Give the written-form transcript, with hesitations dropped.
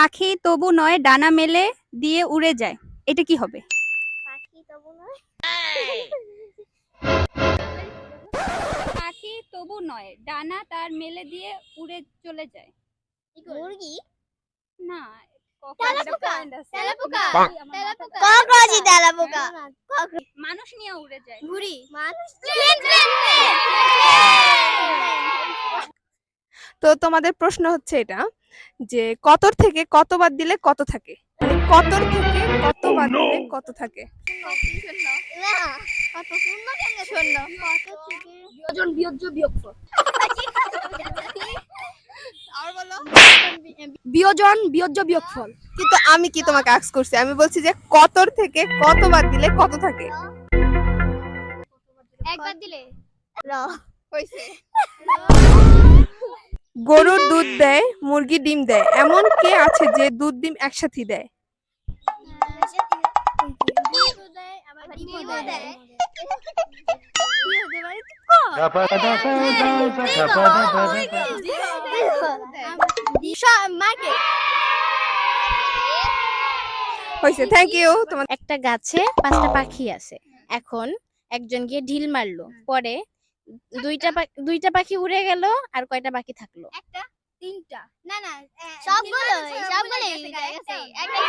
পাখি তবু নয়, ডানা মেলে দিয়ে উড়ে যায়, এটা কি হবে? পাখি তবু নয়। পাখি তবু নয়, ডানা তার মেলে দিয়ে উড়ে চলে যায়। মুরগি। না, তেলাপোকা, তেলাপোকা, তেলাপোকা। ককরোচি, তেলাপোকা। মানুষ নিয়ে উড়ে যায়। ঘুড়ি। মানুষ। তো তোমাদের প্রশ্ন হচ্ছে এটা যে কতর থেকে কত বাদ দিলে কত থাকে, মানে কতর থেকে কত বাদ দিলে কত থাকে। না, কত শূন্য কেমনে শূন্য? কত থেকে বিয়োজন বিয়োজ্য বিয়োগফল। আর বলো। বিয়োজন বিয়োজ্য বিয়োগফল। কিন্তু আমি কি তোমাকে আস্ক করছি, আমি বলছি যে কতর থেকে কত বাদ দিলে কত থাকে। একবার দিলে হইছে। গরুর দুধ দেয়, মুরগি ডিম দেয়, এমন কে আছে যে দুধ ডিম একসাথে দেয়? হইছে, থ্যাংক ইউ। তোমার একটা গাছে 5টা পাখি আছে। এখন একজন গিয়ে ঢিল মারলো, পরে দুইটা পাখি উড়ে গেল, আর কয়টা বাকি থাকলো? একটা, তিনটা, না না সবগুলোই গেছে। একটা